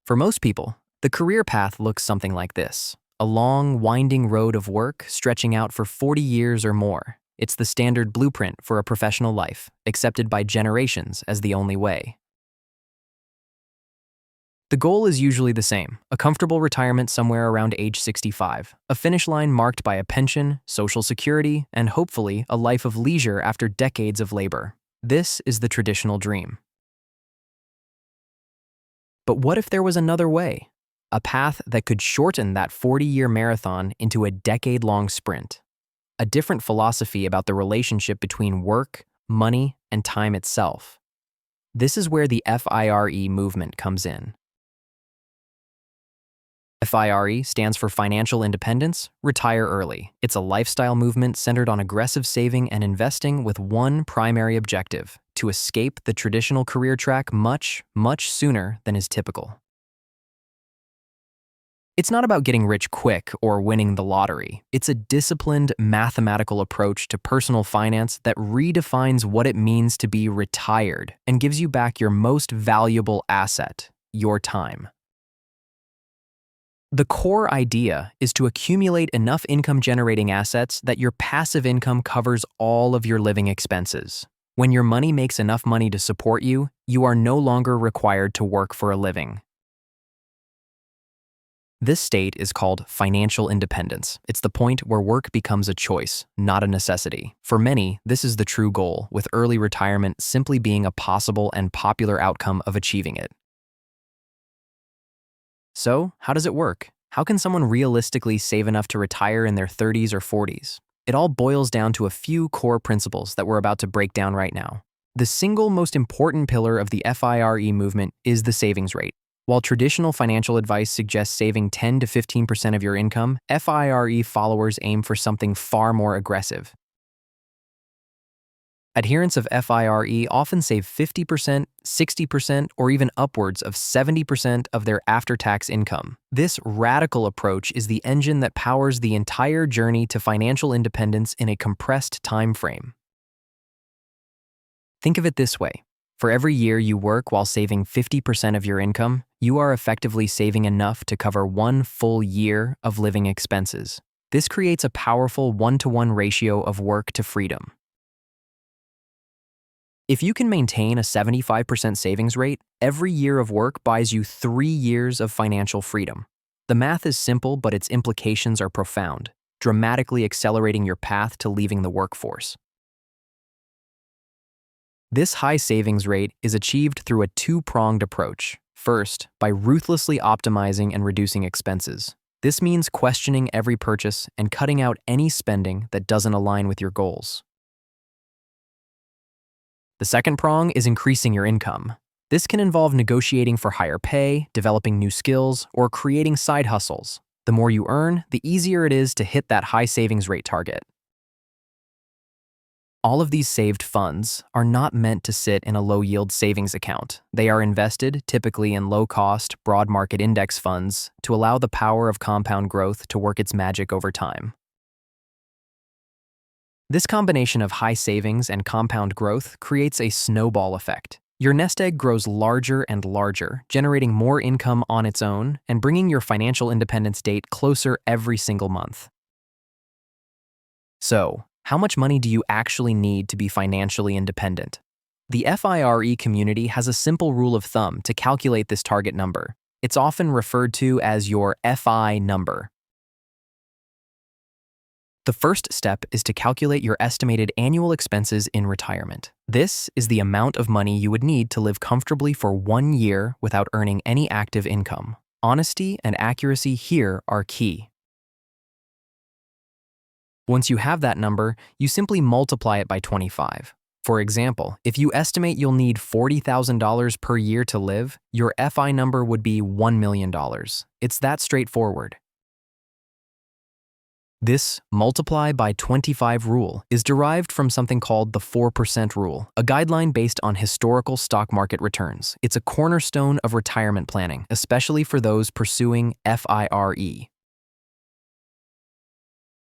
For most people, the career path looks something like this: a long, winding road of work stretching out for 40 years or more. It's the standard blueprint for a professional life, accepted by generations as the only way. The goal is usually the same: a comfortable retirement somewhere around age 65, a finish line marked by a pension, social security, and hopefully a life of leisure after decades of labor. This is the traditional dream. But what if there was another way? A path that could shorten that 40-year marathon into a decade-long sprint. A different philosophy about the relationship between work, money, and time itself. This is where the F.I.R.E. movement comes in. F.I.R.E. stands for Financial Independence, Retire Early. It's a lifestyle movement centered on aggressive saving and investing with one primary objective: to escape the traditional career track much, much sooner than is typical. It's not about getting rich quick or winning the lottery. It's a disciplined, mathematical approach to personal finance that redefines what it means to be retired and gives you back your most valuable asset: your time. The core idea is to accumulate enough income-generating assets that your passive income covers all of your living expenses. When your money makes enough money to support you, you are no longer required to work for a living. This state is called financial independence. It's the point where work becomes a choice, not a necessity. For many, this is the true goal, with early retirement simply being a possible and popular outcome of achieving it. So, how does it work? How can someone realistically save enough to retire in their 30s or 40s? It all boils down to a few core principles that we're about to break down right now. The single most important pillar of the F.I.R.E. movement is the savings rate. While traditional financial advice suggests saving 10 to 15% of your income, F.I.R.E. followers aim for something far more aggressive. Adherents of F.I.R.E. often save 50%, 60%, or even upwards of 70% of their after-tax income. This radical approach is the engine that powers the entire journey to financial independence in a compressed time frame. Think of it this way: for every year you work while saving 50% of your income, you are effectively saving enough to cover one full year of living expenses. This creates a powerful one-to-one ratio of work to freedom. If you can maintain a 75% savings rate, every year of work buys you 3 years of financial freedom. The math is simple, but its implications are profound, dramatically accelerating your path to leaving the workforce. This high savings rate is achieved through a two-pronged approach. First, by ruthlessly optimizing and reducing expenses. This means questioning every purchase and cutting out any spending that doesn't align with your goals. The second prong is increasing your income. This can involve negotiating for higher pay, developing new skills, or creating side hustles. The more you earn, the easier it is to hit that high savings rate target. All of these saved funds are not meant to sit in a low-yield savings account. They are invested, typically in low-cost, broad market index funds, to allow the power of compound growth to work its magic over time. This combination of high savings and compound growth creates a snowball effect. Your nest egg grows larger and larger, generating more income on its own and bringing your financial independence date closer every single month. So, how much money do you actually need to be financially independent? The F.I.R.E. community has a simple rule of thumb to calculate this target number. It's often referred to as your FI number. The first step is to calculate your estimated annual expenses in retirement. This is the amount of money you would need to live comfortably for 1 year without earning any active income. Honesty and accuracy here are key. Once you have that number, you simply multiply it by 25. For example, if you estimate you'll need $40,000 per year to live, your FI number would be $1 million. It's that straightforward. This multiply by 25 rule is derived from something called the 4% rule, a guideline based on historical stock market returns. It's a cornerstone of retirement planning, especially for those pursuing F.I.R.E.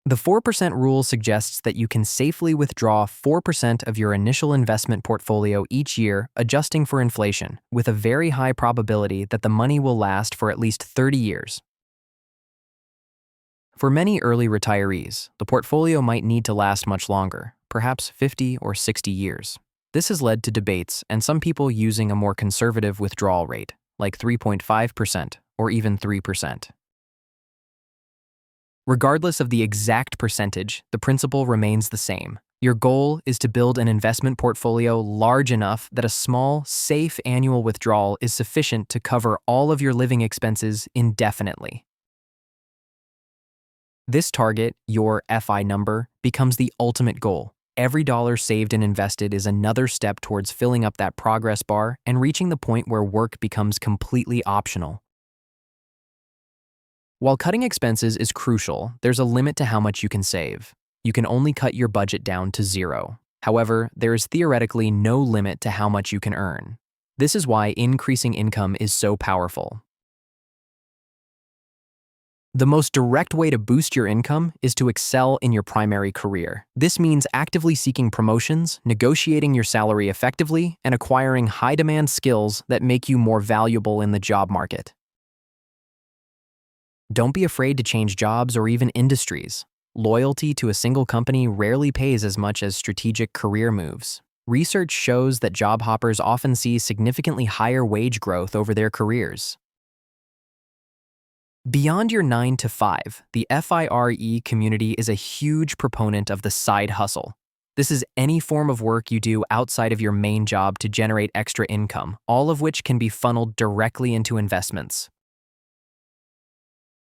The 4% rule suggests that you can safely withdraw 4% of your initial investment portfolio each year, adjusting for inflation, with a very high probability that the money will last for at least 30 years. For many early retirees, the portfolio might need to last much longer, perhaps 50 or 60 years. This has led to debates and some people using a more conservative withdrawal rate, like 3.5% or even 3%. Regardless of the exact percentage, the principle remains the same. Your goal is to build an investment portfolio large enough that a small, safe annual withdrawal is sufficient to cover all of your living expenses indefinitely. This target, your F.I.R.E. number, becomes the ultimate goal. Every dollar saved and invested is another step towards filling up that progress bar and reaching the point where work becomes completely optional. While cutting expenses is crucial, there's a limit to how much you can save. You can only cut your budget down to zero. However, there is theoretically no limit to how much you can earn. This is why increasing income is so powerful. The most direct way to boost your income is to excel in your primary career. This means actively seeking promotions, negotiating your salary effectively, and acquiring high-demand skills that make you more valuable in the job market. Don't be afraid to change jobs or even industries. Loyalty to a single company rarely pays as much as strategic career moves. Research shows that job hoppers often see significantly higher wage growth over their careers. Beyond your 9 to 5, the F.I.R.E. community is a huge proponent of the side hustle. This is any form of work you do outside of your main job to generate extra income, all of which can be funneled directly into investments.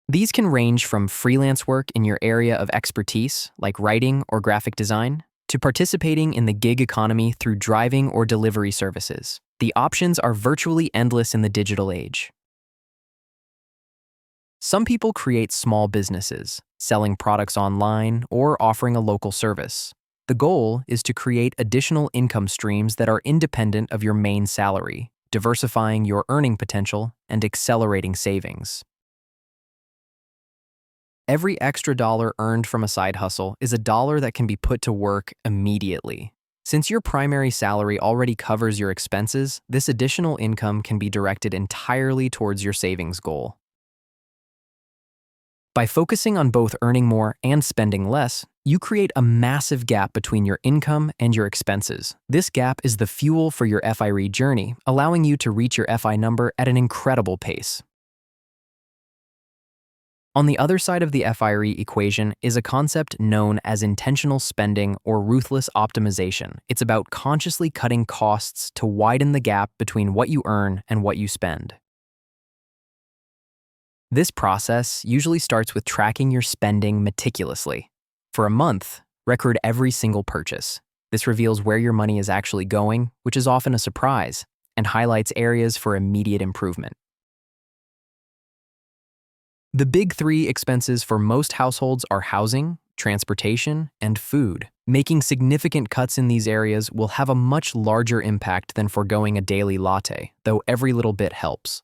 These can range from freelance work in your area of expertise, like writing or graphic design, to participating in the gig economy through driving or delivery services. The options are virtually endless in the digital age. Some people create small businesses, selling products online or offering a local service. The goal is to create additional income streams that are independent of your main salary, diversifying your earning potential and accelerating savings. Every extra dollar earned from a side hustle is a dollar that can be put to work immediately. Since your primary salary already covers your expenses, this additional income can be directed entirely towards your savings goal. By focusing on both earning more and spending less, you create a massive gap between your income and your expenses. This gap is the fuel for your F.I.R.E. journey, allowing you to reach your F.I.R.E. number at an incredible pace. On the other side of the F.I.R.E. equation is a concept known as intentional spending or ruthless optimization. It's about consciously cutting costs to widen the gap between what you earn and what you spend. This process usually starts with tracking your spending meticulously. For a month, record every single purchase. This reveals where your money is actually going, which is often a surprise, and highlights areas for immediate improvement. The big three expenses for most households are housing, transportation, and food. Making significant cuts in these areas will have a much larger impact than foregoing a daily latte, though every little bit helps.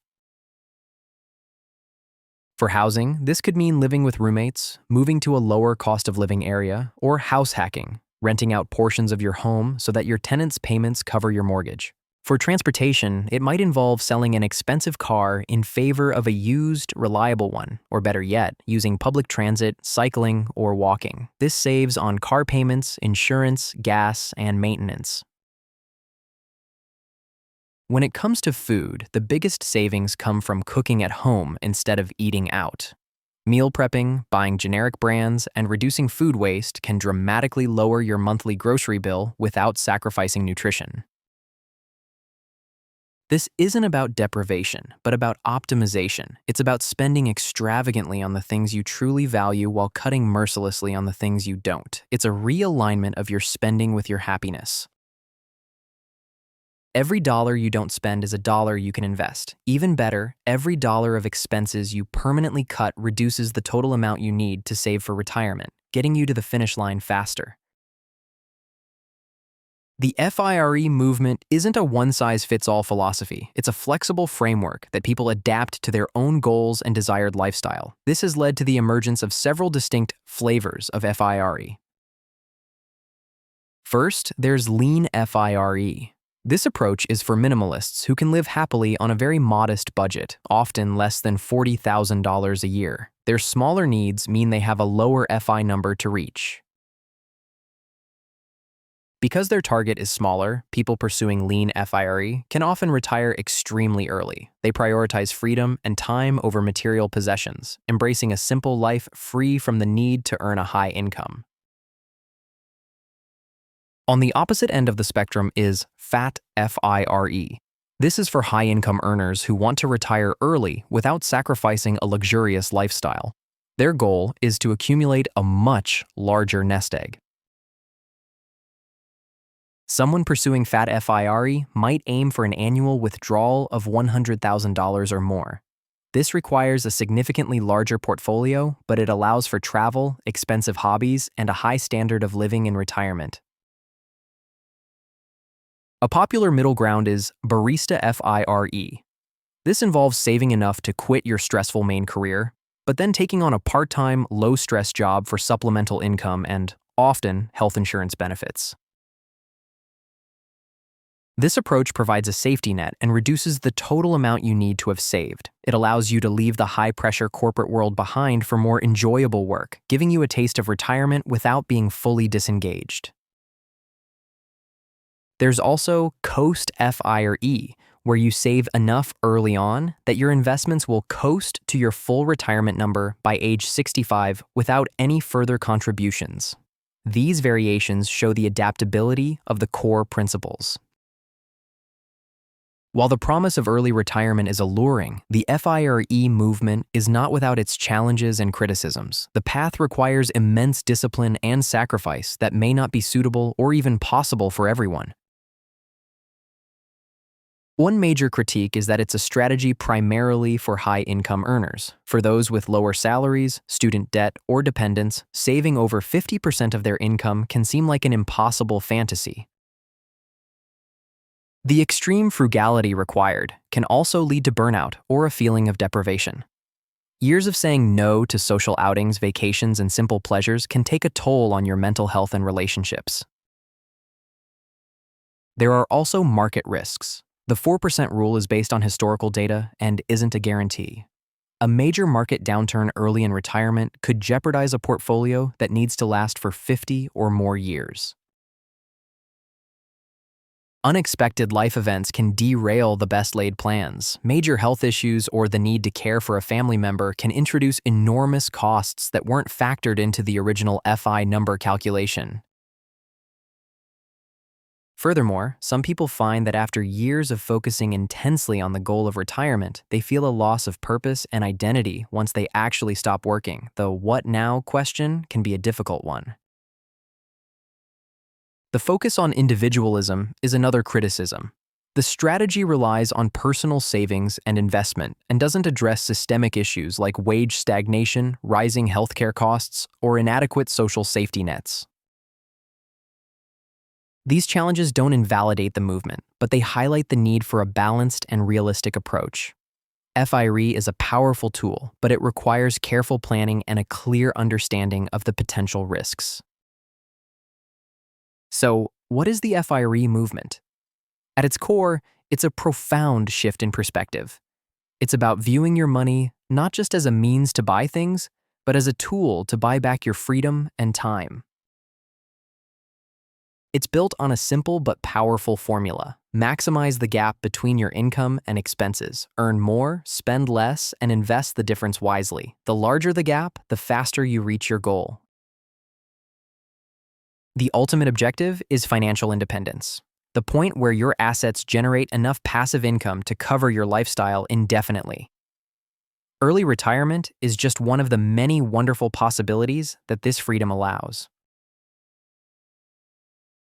For housing, this could mean living with roommates, moving to a lower cost of living area, or house hacking, renting out portions of your home so that your tenants' payments cover your mortgage. For transportation, it might involve selling an expensive car in favor of a used, reliable one, or better yet, using public transit, cycling, or walking. This saves on car payments, insurance, gas, and maintenance. When it comes to food, the biggest savings come from cooking at home instead of eating out. Meal prepping, buying generic brands, and reducing food waste can dramatically lower your monthly grocery bill without sacrificing nutrition. This isn't about deprivation, but about optimization. It's about spending extravagantly on the things you truly value while cutting mercilessly on the things you don't. It's a realignment of your spending with your happiness. Every dollar you don't spend is a dollar you can invest. Even better, every dollar of expenses you permanently cut reduces the total amount you need to save for retirement, getting you to the finish line faster. The F.I.R.E. movement isn't a one-size-fits-all philosophy. It's a flexible framework that people adapt to their own goals and desired lifestyle. This has led to the emergence of several distinct flavors of F.I.R.E. First, there's lean F.I.R.E. This approach is for minimalists who can live happily on a very modest budget, often less than $40,000 a year. Their smaller needs mean they have a lower FI number to reach. Because their target is smaller, people pursuing lean F.I.R.E. can often retire extremely early. They prioritize freedom and time over material possessions, embracing a simple life free from the need to earn a high income. On the opposite end of the spectrum is fat F.I.R.E. This is for high-income earners who want to retire early without sacrificing a luxurious lifestyle. Their goal is to accumulate a much larger nest egg. Someone pursuing fat F.I.R.E. might aim for an annual withdrawal of $100,000 or more. This requires a significantly larger portfolio, but it allows for travel, expensive hobbies, and a high standard of living in retirement. A popular middle ground is Barista F.I.R.E. This involves saving enough to quit your stressful main career, but then taking on a part-time, low-stress job for supplemental income and, often, health insurance benefits. This approach provides a safety net and reduces the total amount you need to have saved. It allows you to leave the high-pressure corporate world behind for more enjoyable work, giving you a taste of retirement without being fully disengaged. There's also Coast F.I.R.E., where you save enough early on that your investments will coast to your full retirement number by age 65 without any further contributions. These variations show the adaptability of the core principles. While the promise of early retirement is alluring, the F.I.R.E. movement is not without its challenges and criticisms. The path requires immense discipline and sacrifice that may not be suitable or even possible for everyone. One major critique is that it's a strategy primarily for high-income earners. For those with lower salaries, student debt, or dependents, saving over 50% of their income can seem like an impossible fantasy. The extreme frugality required can also lead to burnout or a feeling of deprivation. Years of saying no to social outings, vacations, and simple pleasures can take a toll on your mental health and relationships. There are also market risks. The 4% rule is based on historical data and isn't a guarantee. A major market downturn early in retirement could jeopardize a portfolio that needs to last for 50 or more years. Unexpected life events can derail the best-laid plans. Major health issues or the need to care for a family member can introduce enormous costs that weren't factored into the original FI number calculation. Furthermore, some people find that after years of focusing intensely on the goal of retirement, they feel a loss of purpose and identity once they actually stop working. The "what now" question can be a difficult one. The focus on individualism is another criticism. The strategy relies on personal savings and investment and doesn't address systemic issues like wage stagnation, rising healthcare costs, or inadequate social safety nets. These challenges don't invalidate the movement, but they highlight the need for a balanced and realistic approach. F.I.R.E. is a powerful tool, but it requires careful planning and a clear understanding of the potential risks. So, what is the F.I.R.E. movement? At its core, it's a profound shift in perspective. It's about viewing your money not just as a means to buy things, but as a tool to buy back your freedom and time. It's built on a simple but powerful formula. Maximize the gap between your income and expenses. Earn more, spend less, and invest the difference wisely. The larger the gap, the faster you reach your goal. The ultimate objective is financial independence, the point where your assets generate enough passive income to cover your lifestyle indefinitely. Early retirement is just one of the many wonderful possibilities that this freedom allows.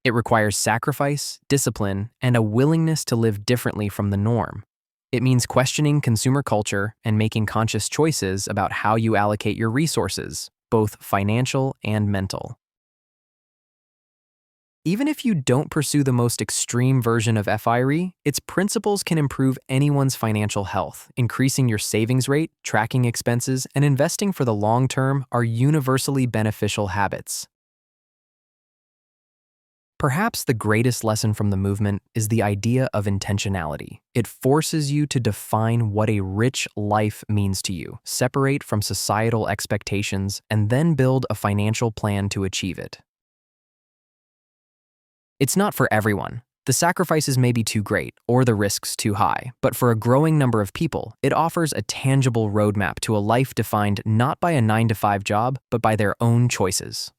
It requires sacrifice, discipline, and a willingness to live differently from the norm. It means questioning consumer culture and making conscious choices about how you allocate your resources, both financial and mental. Even if you don't pursue the most extreme version of F.I.R.E, its principles can improve anyone's financial health. Increasing your savings rate, tracking expenses, and investing for the long term are universally beneficial habits. Perhaps the greatest lesson from the movement is the idea of intentionality. It forces you to define what a rich life means to you, separate from societal expectations, and then build a financial plan to achieve it. It's not for everyone. The sacrifices may be too great or the risks too high, but for a growing number of people, it offers a tangible roadmap to a life defined not by a 9-to-5 job, but by their own choices.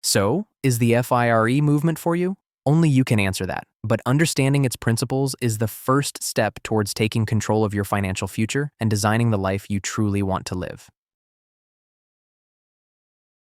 So, is the F.I.R.E movement for you? Only you can answer that, but understanding its principles is the first step towards taking control of your financial future and designing the life you truly want to live.